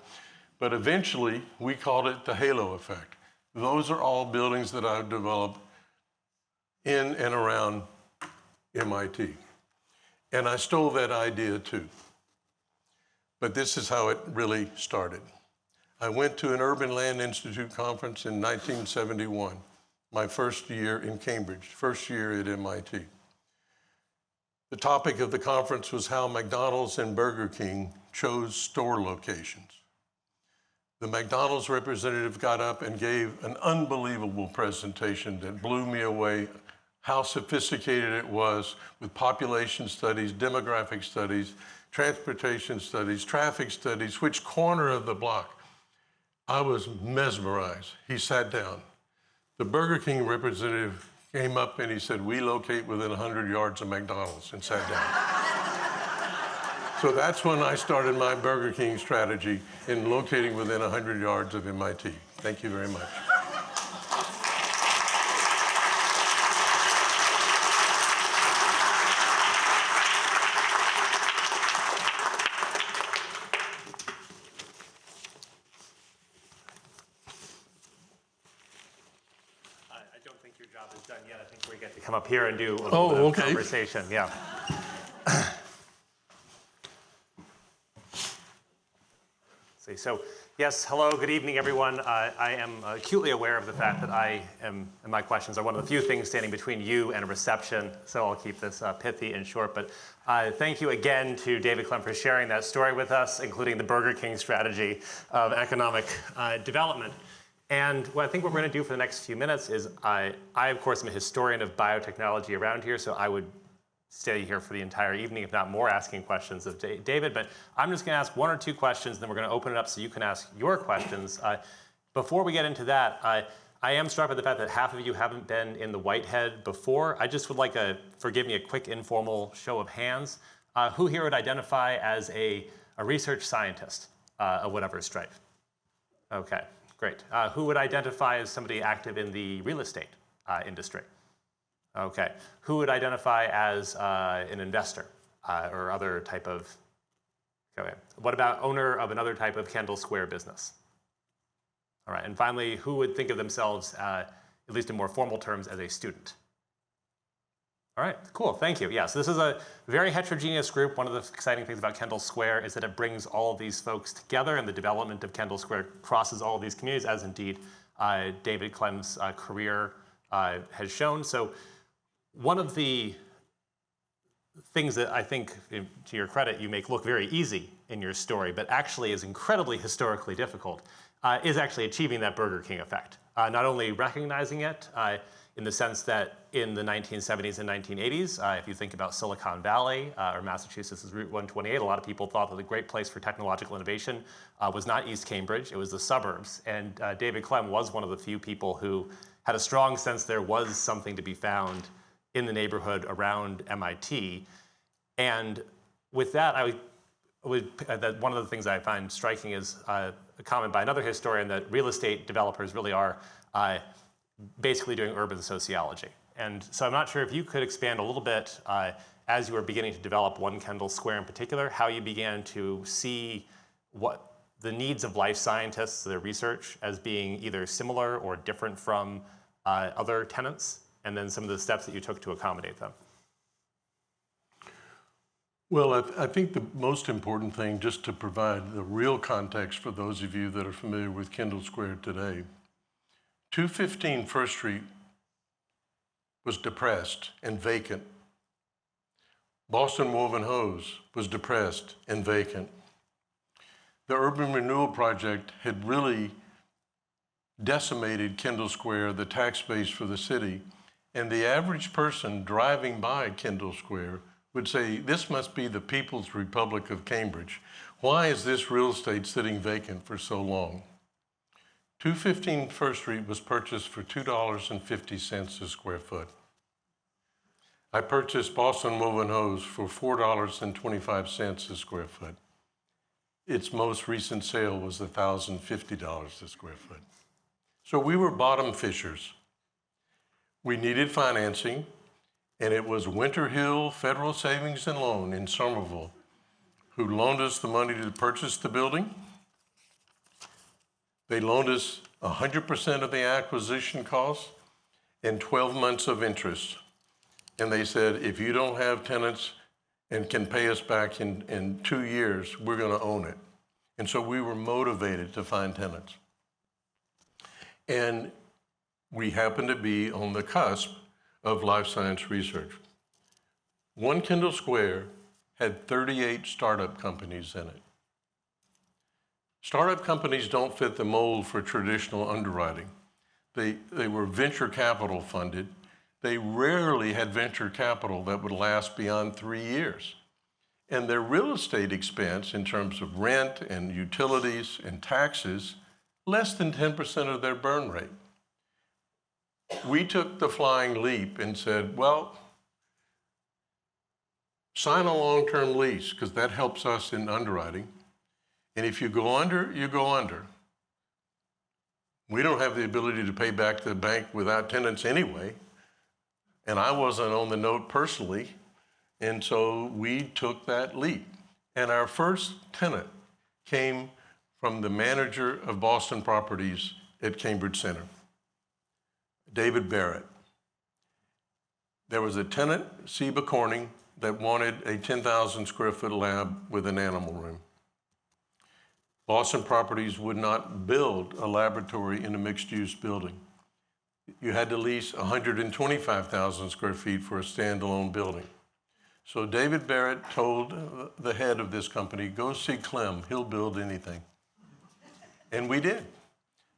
but eventually we called it the halo effect. Those are all buildings that I've developed in and around MIT. And I stole that idea too. But this is how it really started. I went to an Urban Land Institute conference in 1971, my first year in Cambridge, first year at MIT. The topic of the conference was how McDonald's and Burger King chose store locations. The McDonald's representative got up and gave an unbelievable presentation that blew me away, how sophisticated it was with population studies, demographic studies, transportation studies, traffic studies, which corner of the block. I was mesmerized. He sat down. The Burger King representative came up and he said, "We locate within 100 yards of McDonald's," and sat down. So that's when I started my Burger King strategy in locating within 100 yards of MIT. Thank you very much. job is done yet. I think we get to come up here and do a little bit of conversation. Yeah. See, so yes, hello, good evening, everyone. I am acutely aware of the fact that and my questions are one of the few things standing between you and a reception, so I'll keep this pithy and short. But thank you again to David Clem for sharing that story with us, including the Burger King strategy of economic development. And what I think what we're going to do for the next few minutes is I, of course, am a historian of biotechnology around here, so I would stay here for the entire evening, if not more, asking questions of David. But I'm just going to ask one or two questions, and then we're going to open it up so you can ask your questions. Before we get into that, I am struck by the fact that half of you haven't been in the Whitehead before. I just would like forgive me, a quick informal show of hands. Who here would identify as a research scientist of whatever stripe? Okay, great. Who would identify as somebody active in the real estate industry? Okay. Who would identify as an investor or other type of, okay. What about owner of another type of Kendall Square business? All right. And finally, who would think of themselves, at least in more formal terms, as a student? All right, cool, thank you. Yeah, so this is a very heterogeneous group. One of the exciting things about Kendall Square is that it brings all of these folks together, and the development of Kendall Square crosses all of these communities, as indeed David Clem's career has shown. So one of the things that I think, to your credit, you make look very easy in your story, but actually is incredibly historically difficult, is actually achieving that Burger King effect. Not only recognizing it in the sense that in the 1970s and 1980s, if you think about Silicon Valley or Massachusetts' Route 128, a lot of people thought that the great place for technological innovation was not East Cambridge, it was the suburbs. And David Clem was one of the few people who had a strong sense there was something to be found in the neighborhood around MIT. And with that, one of the things I find striking is a comment by another historian that real estate developers really are basically doing urban sociology. And so I'm not sure if you could expand a little bit as you were beginning to develop One Kendall Square in particular, how you began to see what the needs of life scientists, their research, as being either similar or different from other tenants, and then some of the steps that you took to accommodate them. Well, I think the most important thing, just to provide the real context for those of you that are familiar with Kendall Square today, 215 First Street was depressed and vacant. Boston Woven Hose was depressed and vacant. The urban renewal project had really decimated Kendall Square, the tax base for the city, and the average person driving by Kendall Square would say, this must be the People's Republic of Cambridge. Why is this real estate sitting vacant for so long? 215 First Street was purchased for $2.50 a square foot. I purchased Boston Woven Hose for $4.25 a square foot. Its most recent sale was $1,050 a square foot. So we were bottom fishers. We needed financing, and it was Winter Hill Federal Savings and Loan in Somerville who loaned us the money to purchase the building. They loaned us 100% of the acquisition costs and 12 months of interest. And they said, if you don't have tenants and can pay us back in 2 years, we're going to own it. And so we were motivated to find tenants. And we happened to be on the cusp of life science research. One Kendall Square had 38 startup companies in it. Startup companies don't fit the mold for traditional underwriting. They were venture capital funded. They rarely had venture capital that would last beyond 3 years. And their real estate expense in terms of rent and utilities and taxes, less than 10% of their burn rate. We took the flying leap and said, well, sign a long-term lease because that helps us in underwriting. And if you go under, you go under. We don't have the ability to pay back the bank without tenants anyway. And I wasn't on the note personally. And so we took that leap. And our first tenant came from the manager of Boston Properties at Cambridge Center, David Barrett. There was a tenant, Seba Corning, that wanted a 10,000 square foot lab with an animal room. Boston Properties would not build a laboratory in a mixed-use building. You had to lease 125,000 square feet for a standalone building. So David Barrett told the head of this company, go see Clem, he'll build anything. And we did.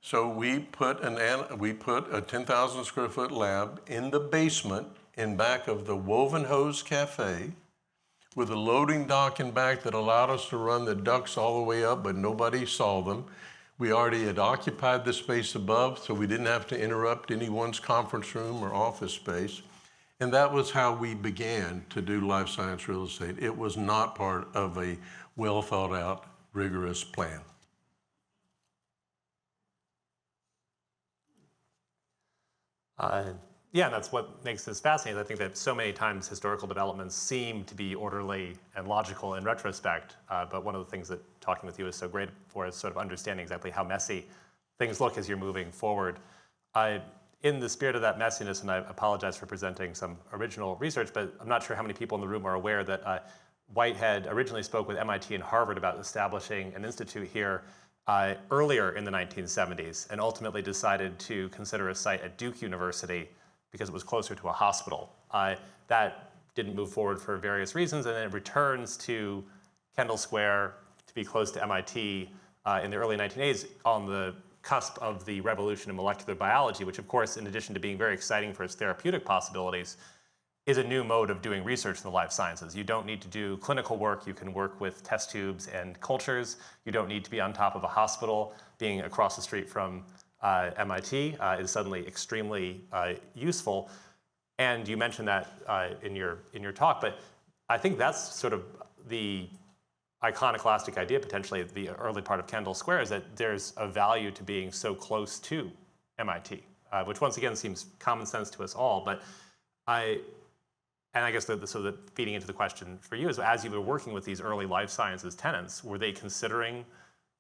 So we put a 10,000 square foot lab in the basement in back of the Woven Hose Cafe with a loading dock in back that allowed us to run the ducts all the way up, but nobody saw them. We already had occupied the space above, so we didn't have to interrupt anyone's conference room or office space. And that was how we began to do life science real estate. It was not part of a well thought out, rigorous plan. Yeah, that's what makes this fascinating. I think that so many times historical developments seem to be orderly and logical in retrospect, but one of the things that talking with you is so great for is sort of understanding exactly how messy things look as you're moving forward. In the spirit of that messiness, and I apologize for presenting some original research, but I'm not sure how many people in the room are aware that Whitehead originally spoke with MIT and Harvard about establishing an institute here earlier in the 1970s, and ultimately decided to consider a site at Duke University because it was closer to a hospital. That didn't move forward for various reasons, and then it returns to Kendall Square to be close to MIT in the early 1980s on the cusp of the revolution in molecular biology, which of course, in addition to being very exciting for its therapeutic possibilities, is a new mode of doing research in the life sciences. You don't need to do clinical work. You can work with test tubes and cultures. You don't need to be on top of a hospital. Being across the street from MIT is suddenly extremely useful. And you mentioned that in your talk, but I think that's sort of the iconoclastic idea, potentially, the early part of Kendall Square, is that there's a value to being so close to MIT, which once again seems common sense to us all. But I guess so feeding into the question for you is, as you were working with these early life sciences tenants, were they considering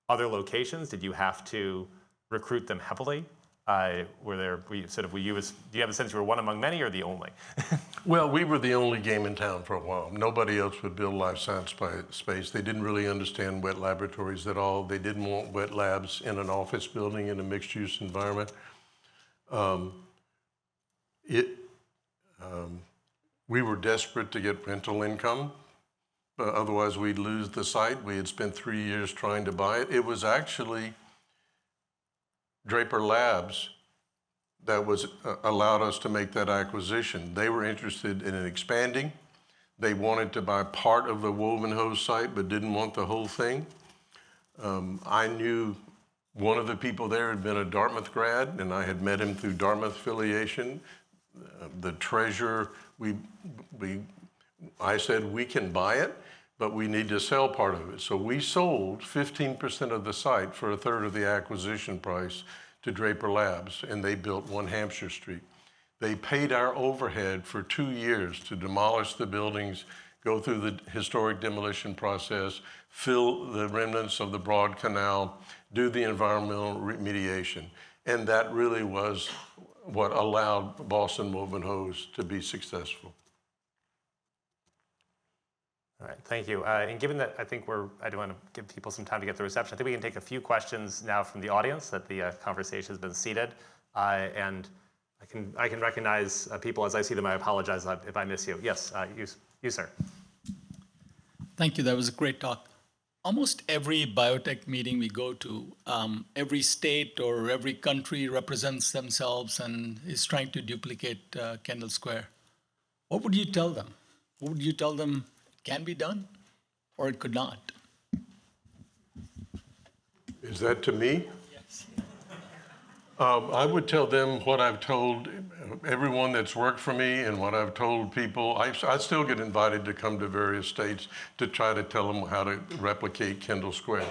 other locations? Did you have to recruit them heavily? Do you have a sense you were one among many or the only? Well, we were the only game in town for a while. Nobody else would build life science space. They didn't really understand wet laboratories at all. They didn't want wet labs in an office building in a mixed-use environment. We were desperate to get rental income. Otherwise, we'd lose the site. We had spent 3 years trying to buy it. It was actually Draper Labs that allowed us to make that acquisition. They were interested in expanding. They wanted to buy part of the Woven Hose site, but didn't want the whole thing. I knew one of the people there had been a Dartmouth grad, and I had met him through Dartmouth affiliation. The treasurer, I said, we can buy it, but we need to sell part of it. So we sold 15% of the site for a third of the acquisition price to Draper Labs, and they built 1 Hampshire Street. They paid our overhead for 2 years to demolish the buildings, go through the historic demolition process, fill the remnants of the Broad Canal, do the environmental remediation. And that really was what allowed Boston Woven Hose to be successful. All right, thank you. And given that I do want to give people some time to get the reception, I think we can take a few questions now from the audience, that the conversation has been seated. And I can recognize people as I see them. I apologize if I miss you. Yes, you sir. Thank you, that was a great talk. Almost every biotech meeting we go to, every state or every country represents themselves and is trying to duplicate Kendall Square. What would you tell them? What would you tell them can be done or it could not? Is that to me? Yes. I would tell them what I've told everyone that's worked for me and what I've told people. I still get invited to come to various states to try to tell them how to replicate Kendall Square.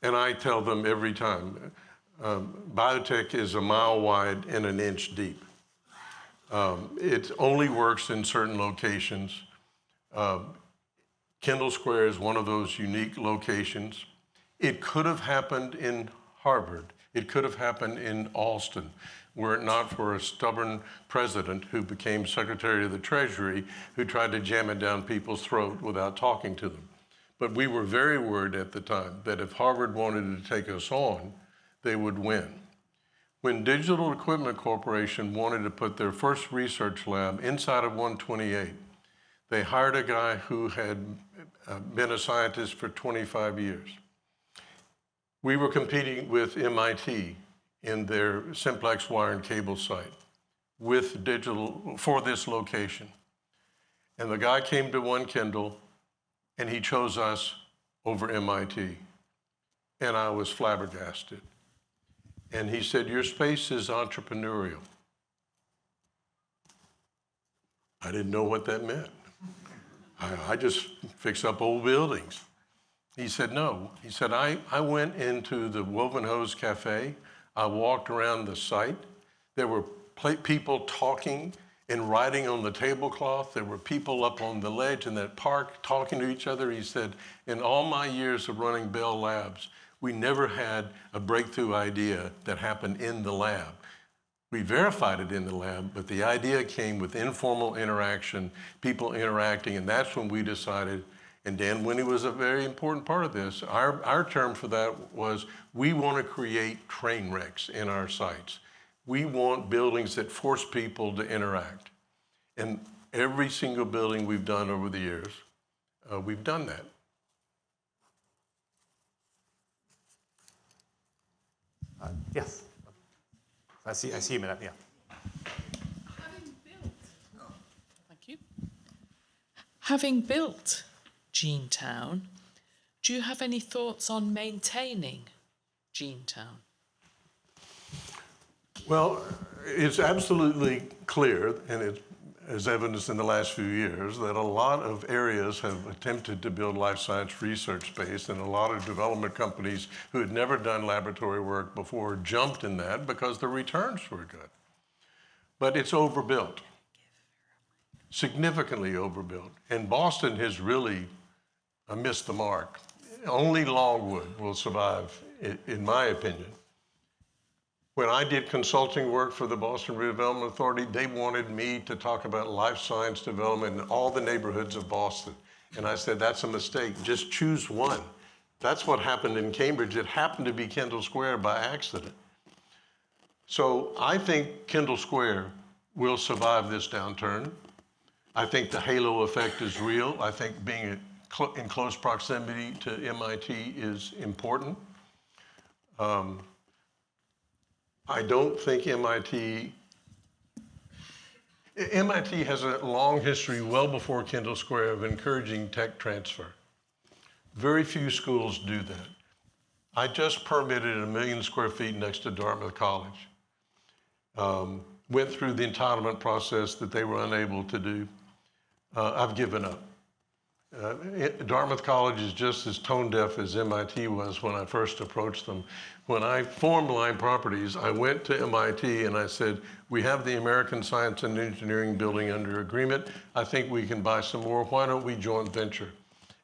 And I tell them every time, biotech is a mile wide and an inch deep. It only works in certain locations. Kendall Square is one of those unique locations. It could have happened in Harvard. It could have happened in Alston, were it not for a stubborn president who became Secretary of the Treasury, who tried to jam it down people's throat without talking to them. But we were very worried at the time that if Harvard wanted to take us on, they would win. When Digital Equipment Corporation wanted to put their first research lab inside of 128, they hired a guy who had been a scientist for 25 years. We were competing with MIT in their simplex wire and cable site with digital for this location. And the guy came to One Kendall and he chose us over MIT. And I was flabbergasted. And he said, your space is entrepreneurial. I didn't know what that meant. I just fix up old buildings. He said, no. He said, I went into the Woven Hose Cafe. I walked around the site. There were people talking and writing on the tablecloth. There were people up on the ledge in that park talking to each other. He said, in all my years of running Bell Labs, we never had a breakthrough idea that happened in the lab. We verified it in the lab, but the idea came with informal interaction, people interacting, and that's when we decided, and Dan Winnie was a very important part of this. Our term for that was, we want to create train wrecks in our sites. We want buildings that force people to interact. And every single building we've done over the years, we've done that. Yes. I see you, Minette, yeah. Thank you. Having built Genetown, do you have any thoughts on maintaining Genetown? Well, it's absolutely clear, and it is evidenced in the last few years, that a lot of areas have attempted to build life science research space, and a lot of development companies who had never done laboratory work before jumped in that because the returns were good. But it's overbuilt, significantly overbuilt. And Boston has really missed the mark. Only Longwood will survive, in my opinion. When I did consulting work for the Boston Redevelopment Authority, they wanted me to talk about life science development in all the neighborhoods of Boston. And I said, that's a mistake, just choose one. That's what happened in Cambridge. It happened to be Kendall Square by accident. So I think Kendall Square will survive this downturn. I think the halo effect is real. I think being in close proximity to MIT is important. I don't think MIT has a long history, well before Kendall Square, of encouraging tech transfer. Very few schools do that. I just permitted 1 million square feet next to Dartmouth College. Went through the entitlement process that they were unable to do. I've given up. Dartmouth College is just as tone deaf as MIT was when I first approached them. When I formed Lime Properties, I went to MIT and I said, we have the American Science and Engineering building under agreement. I think we can buy some more. Why don't we joint venture?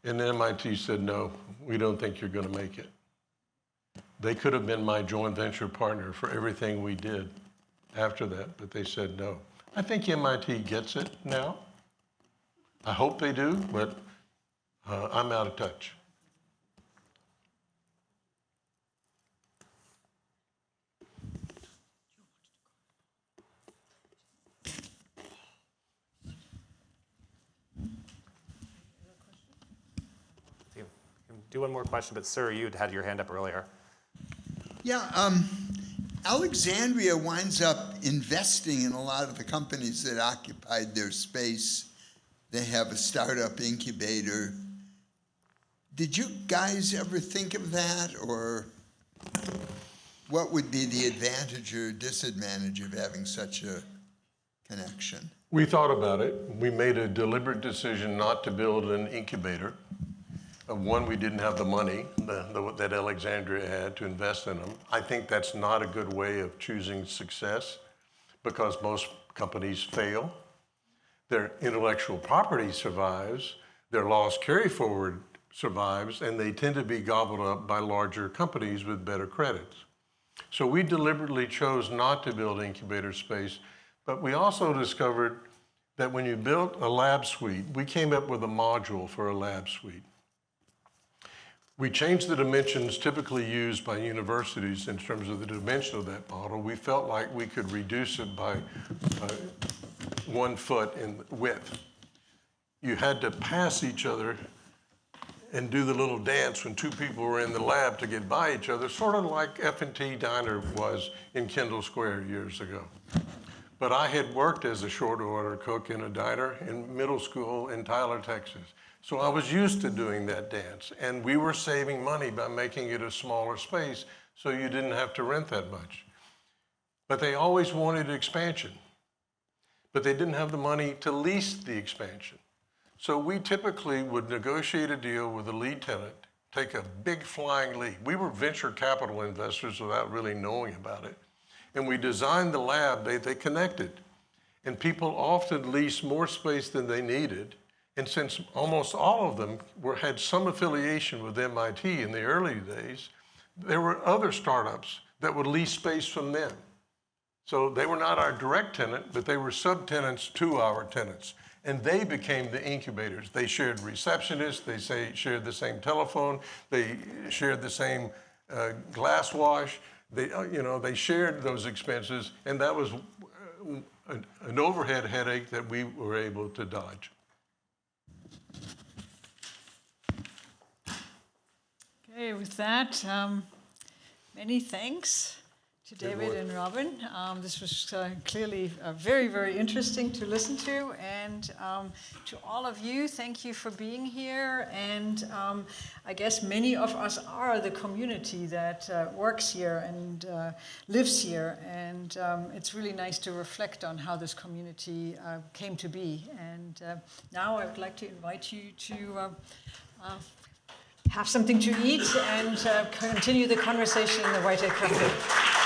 And MIT said, no, we don't think you're going to make it. They could have been my joint venture partner for everything we did after that, but they said no. I think MIT gets it now. I hope they do, but I'm out of touch. Do one more question, but sir, you'd had your hand up earlier. Yeah, Alexandria winds up investing in a lot of the companies that occupied their space. They have a startup incubator. Did you guys ever think of that, or what would be the advantage or disadvantage of having such a connection? We thought about it. We made a deliberate decision not to build an incubator. One, we didn't have the money that Alexandria had to invest in them. I think that's not a good way of choosing success because most companies fail. Their intellectual property survives, their loss carry forward survives, and they tend to be gobbled up by larger companies with better credits. So we deliberately chose not to build incubator space, but we also discovered that when you built a lab suite, we came up with a module for a lab suite. We changed the dimensions typically used by universities in terms of the dimension of that model. We felt like we could reduce it by 1 foot in width. You had to pass each other and do the little dance when two people were in the lab to get by each other, sort of like F&T Diner was in Kendall Square years ago. But I had worked as a short order cook in a diner in middle school in Tyler, Texas. So I was used to doing that dance, and we were saving money by making it a smaller space so you didn't have to rent that much. But they always wanted expansion, but they didn't have the money to lease the expansion. So we typically would negotiate a deal with the lead tenant, take a big flying leap. We were venture capital investors without really knowing about it. And we designed the lab, they connected. And people often leased more space than they needed. And since almost all of them had some affiliation with MIT in the early days, there were other startups that would lease space from them. So they were not our direct tenant, but they were subtenants to our tenants. And they became the incubators. They shared receptionists, they shared the same telephone, they shared the same glass wash. They shared those expenses, and that was an overhead headache that we were able to dodge. Okay, with that, many thanks to David and Robin. This was clearly very, very interesting to listen to. And to all of you, thank you for being here. And I guess many of us are the community that works here and lives here. And it's really nice to reflect on how this community came to be. And now I would like to invite you to have something to eat and continue the conversation in the Whitehead Cafe.